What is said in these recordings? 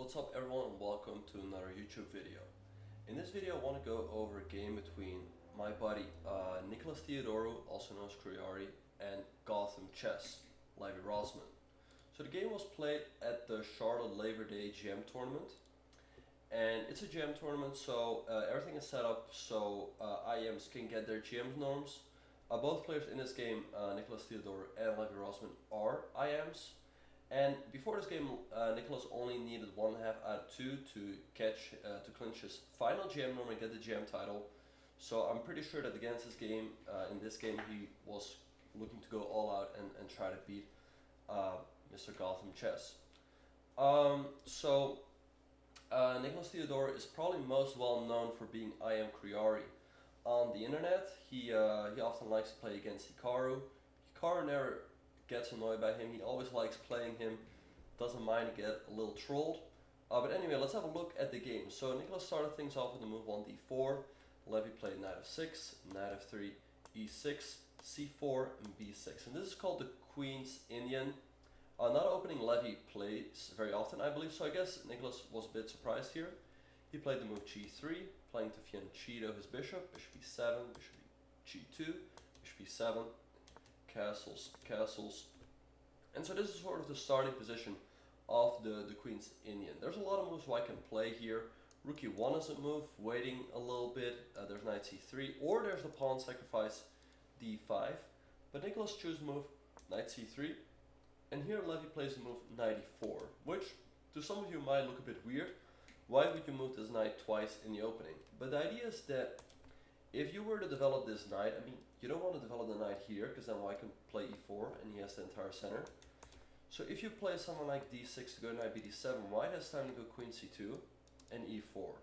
What's up everyone and welcome to another YouTube video. In this video I want to go over a game between my buddy Nikolas Theodorou, also known as Kriari, and GothamChess, Levy Rozman. So the game was played at the Charlotte Labor Day GM tournament. And it's a GM tournament, so everything is set up so IMs can get their GM norms. Both players in this game, Nikolas Theodorou and Levy Rozman, are IMs. And before this game, Nikolas only needed 1.5 out of 2 to clinch his final GM norm and get the GM title. So I'm pretty sure that against this game, in this game, he was looking to go all out and try to beat Mr. GothamChess. Nikolas Theodorou is probably most well known for being IM Kriari on the internet. He often likes to play against Hikaru. Hikaru never gets annoyed by him. He always likes playing him, doesn't mind to get a little trolled. But anyway, let's have a look at the game. So Nikolas started things off with the move on d4. Levy played knight f6, knight f3, e6, c4, and b6. And this is called the Queen's Indian. Not opening Levy plays very often, I believe, so I guess Nikolas was a bit surprised here. He played the move g3, playing to fianchetto his bishop, bishop e7, bishop g2, bishop e7, castles, castles. And so this is sort of the starting position of the Queen's Indian. There's a lot of moves I can play here. Rook e1 is a move, waiting a little bit. There's knight c3, or there's the pawn sacrifice d5. But Nikolas chooses the move knight c3. And here Levy plays the move knight e4, which to some of you might look a bit weird. Why would you move this knight twice in the opening? But the idea is that if you were to develop this knight, I mean, you don't want to develop the knight here, because then white can play e4 and he has the entire center. So if you play someone like d6 to go knight bd7, white has time to go queen c2 and e4.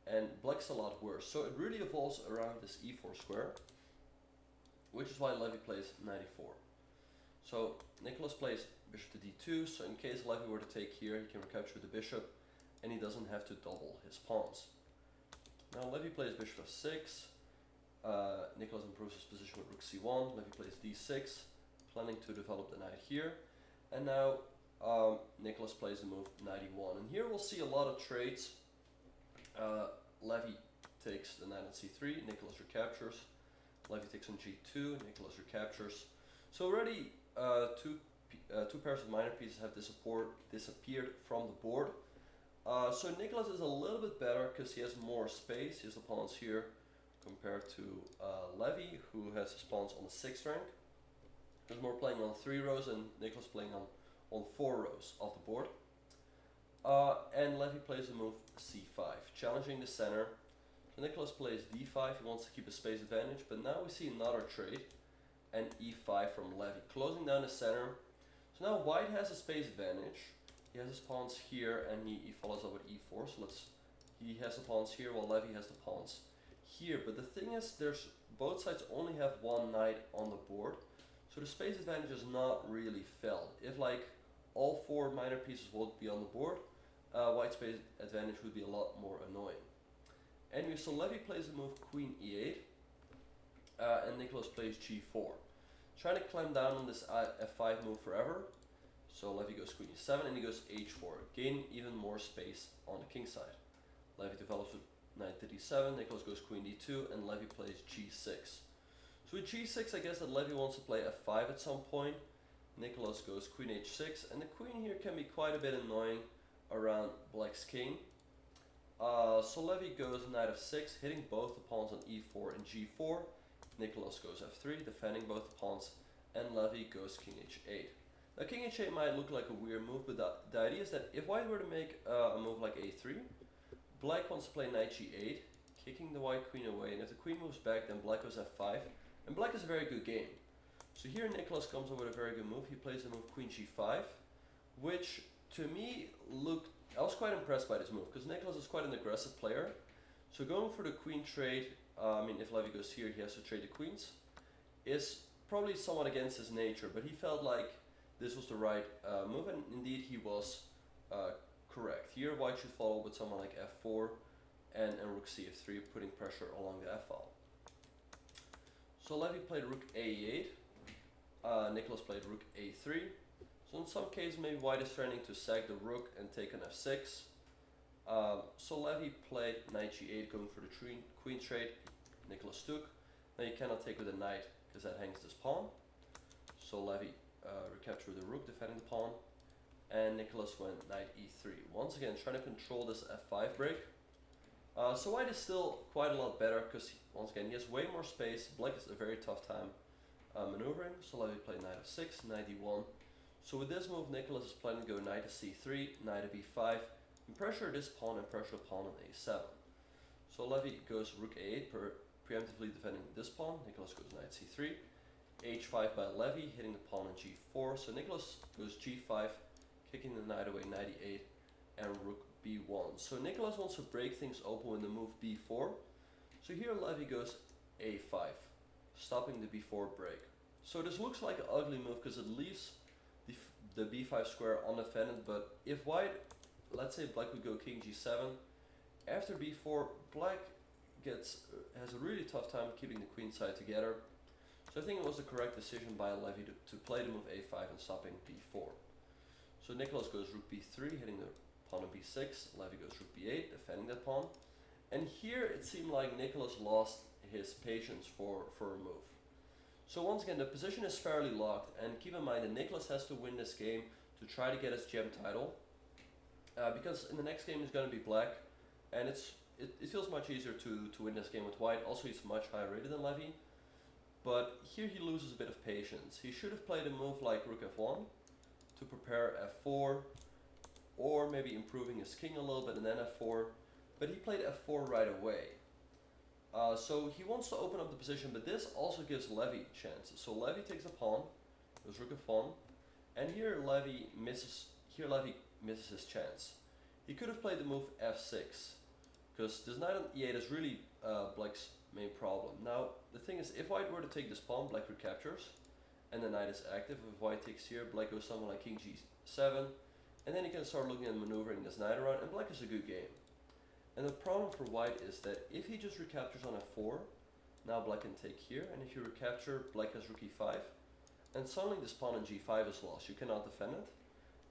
And black's a lot worse. So it really evolves around this e4 square, which is why Levy plays knight e4. So Nikolas plays bishop to d2, so in case Levy were to take here, he can recapture the bishop, and he doesn't have to double his pawns. Now Levy plays bishop f6, Nikolas improves his position with rook c1, Levy plays d6, planning to develop the knight here, and now Nikolas plays the move knight e1. And here we'll see a lot of trades. Levy takes the knight on c3, Nikolas recaptures, Levy takes on g2, Nikolas recaptures. So already two pairs of minor pieces have disappeared from the board. So Nikolas is a little bit better because he has more space. He has the pawns here compared to Levy, who has his pawns on the 6th rank. There's more playing on 3 rows and Nikolas playing on 4 rows of the board. And Levy plays the move c5, challenging the center. So Nikolas plays d5, he wants to keep a space advantage, but now we see another trade. And e5 from Levy, closing down the center. So now white has a space advantage. He has his pawns here and he follows up with e4. So he has the pawns here while Levy has the pawns here. But the thing is, both sides only have one knight on the board. So the space advantage is not really felt. If like all 4 minor pieces would be on the board, white space advantage would be a lot more annoying. Anyway, so Levy plays the move queen e8. And Nikolas plays g4, trying to clamp down on this f5 move forever. So Levy goes queen e7 and he goes h4, gaining even more space on the king side. Levy develops with knight to d7, Nikolas goes queen d2, and Levy plays g6. So with g6, I guess that Levy wants to play f5 at some point. Nikolas goes queen h6, and the queen here can be quite a bit annoying around black's king. So Levy goes knight f6, hitting both the pawns on e4 and g4. Nikolas goes f3, defending both the pawns, and Levy goes king h8. Now king h8 might look like a weird move, but the idea is that if white were to make a move like a3, black wants to play knight g8, kicking the white queen away, and if the queen moves back, then black goes f5, and black is a very good game. So here Nikolas comes up with a very good move. He plays the move queen g5, which to me I was quite impressed by this move, because Nikolas is quite an aggressive player. So going for the queen trade, I mean, if Levy goes here, he has to trade the queens, is probably somewhat against his nature, but he felt like this was the right move, and indeed he was correct. Here white should follow with someone like f4 and rook cf3, putting pressure along the f-file. So Levy played rook a8, Nikolas played rook a3. So in some cases, maybe white is threatening to sack the rook and take on f6. So Levy played knight g8, going for the queen trade. Nikolas took. Now you cannot take with a knight because that hangs this pawn. So Levy recaptured the rook, defending the pawn. And Nikolas went knight e3. Once again, trying to control this f5 break. So white is still quite a lot better because, once again, he has way more space. Black is a very tough time maneuvering. So Levy played knight f6, knight e1. So with this move, Nikolas is planning to go knight to c3, knight to b5, and pressure this pawn and pressure the pawn on a7. So Levy goes rook a8, preemptively defending this pawn. Nikolas goes knight c3, h5 by Levy, hitting the pawn on g4. So Nikolas goes g5, kicking the knight away, knight e8, and rook b1. So Nikolas wants to break things open with the move b4. So here Levy goes a5, stopping the b4 break. So this looks like an ugly move because it leaves the b5 square undefended, but if white, let's say black would go king g7, after b4, black has a really tough time keeping the queen side together. So I think it was the correct decision by Levy to play the move a5 and stopping b4. So Nikolas goes rook b3, hitting the pawn on b6, Levy goes rook b8, defending that pawn. And here it seemed like Nikolas lost his patience for a move. So once again, the position is fairly locked, and keep in mind that Nikolas has to win this game to try to get his GM title, because in the next game is going to be black, and it feels much easier to win this game with white. Also, he's much higher rated than Levy, but here he loses a bit of patience. He should have played a move like rook f1 to prepare f4, or maybe improving his king a little bit and then f4, but he played f4 right away. So he wants to open up the position, but this also gives Levy chances. So Levy takes the pawn, goes rook f1, and here Levy misses his chance. He could have played the move f6, because this knight on e8 is really black's main problem. Now the thing is, if white were to take this pawn, black recaptures, and the knight is active. If white takes here, black goes something like king g7, and then he can start looking at maneuvering this knight around, and black is a good game. And the problem for white is that if he just recaptures on f4, now black can take here, and if you recapture, black has rook e5, and suddenly this pawn on g5 is lost. You cannot defend it,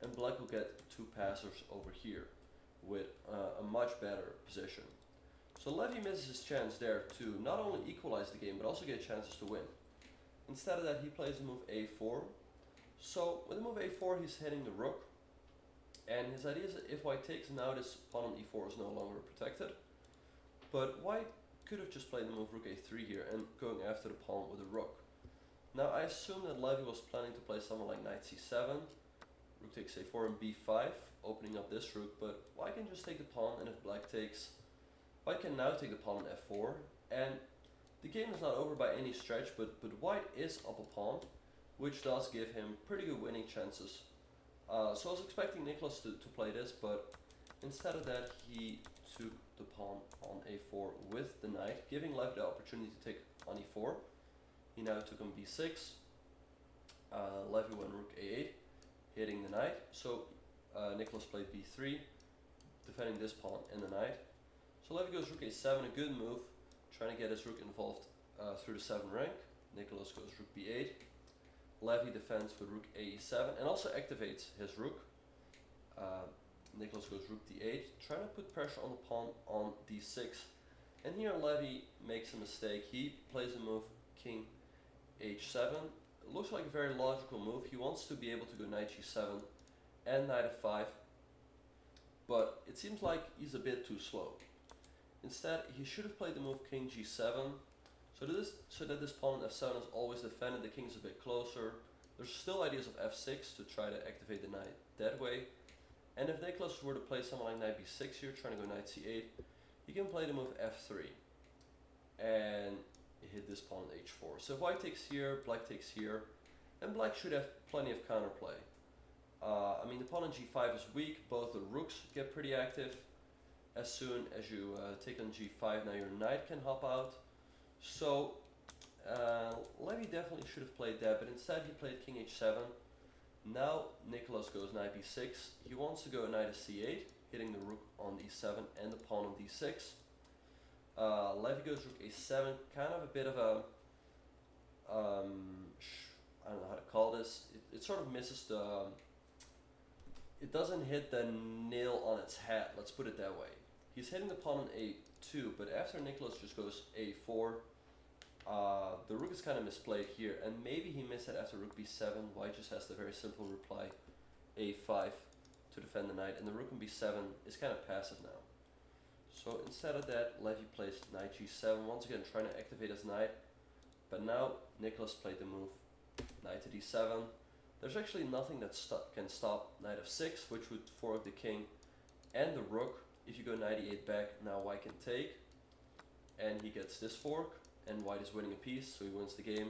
and black will get two passers over here with a much better position. So Levy misses his chance there to not only equalize the game, but also get chances to win. Instead of that, he plays the move a4. So with the move a4, he's hitting the rook. And his idea is that if white takes, now this pawn on e4 is no longer protected. But white could have just played the move rook a3 here and going after the pawn with a rook. Now I assume that Levy was planning to play something like knight c7, rook takes a4 and b5, opening up this rook, but white can just take the pawn, and if black takes, white can now take the pawn on f4, and the game is not over by any stretch, but white is up a pawn, which does give him pretty good winning chances. So I was expecting Nikolas to play this, but instead of that, he took the pawn on a4 with the knight, giving Levy the opportunity to take on e4. He now took on b6. Levy went rook a8, hitting the knight. So Nikolas played b3, defending this pawn and the knight. So Levy goes rook a7, a good move, trying to get his rook involved through the 7 rank. Nikolas goes rook b8. Levy defends with rook a7 and also activates his rook. Nikolas goes rook d8, trying to put pressure on the pawn on d6. And here Levy makes a mistake. He plays the move king h7. It looks like a very logical move. He wants to be able to go knight g7 and knight f5, but it seems like he's a bit too slow. Instead, he should have played the move king g7, so that this pawn on f7 is always defended. The king's a bit closer. There's still ideas of f6 to try to activate the knight that way. And if Nikolas were to play something like knight b6 here, trying to go knight c8, he can play the move f3 and hit this pawn on h4. So if white takes here, black takes here, and black should have plenty of counterplay. I mean, the pawn on g5 is weak. Both the rooks get pretty active. As soon as you take on g5, now your knight can hop out. So Levy definitely should have played that, but instead he played king h7. Now Nikolas goes knight b6. He wants to go knight to c8, hitting the rook on e7 and the pawn on d6. Levy goes rook a7, kind of a bit of a, I don't know how to call this. It sort of misses the it doesn't hit the nail on its head, let's put it that way. He's hitting the pawn on a2, but after Nikolas just goes a4, the rook is kind of misplayed here, and maybe he missed it after rook b7. White just has the very simple reply a5 to defend the knight, and the rook on b7 is kind of passive now. So instead of that, Levy plays knight g7, once again trying to activate his knight, but now Nikolas played the move knight to d7. There's actually nothing that can stop knight f6, which would fork the king and the rook. If you go knight e8 back, now white can take, and he gets this fork, and white is winning a piece, so he wins the game.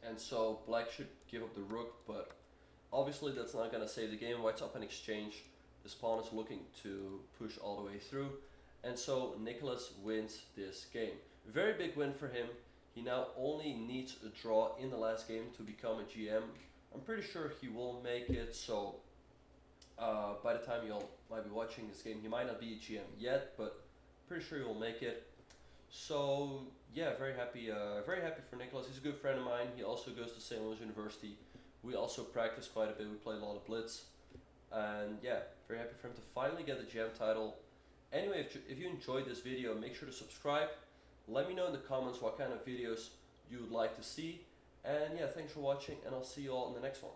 And so black should give up the rook, but obviously that's not going to save the game. White's up in exchange. This pawn is looking to push all the way through, and so Nikolas wins this game. Very big win for him. He now only needs a draw in the last game to become a GM. I'm pretty sure he will make it, so by the time y'all might be watching this game, he might not be a GM yet, but pretty sure he will make it. So yeah, very happy for Nikolas. He's a good friend of mine. He also goes to St. Louis University. We also practice quite a bit. We play a lot of blitz, and yeah, very happy for him to finally get the GM title. Anyway, if you enjoyed this video, make sure to subscribe. Let me know in the comments what kind of videos you would like to see. And yeah, thanks for watching, and I'll see you all in the next one.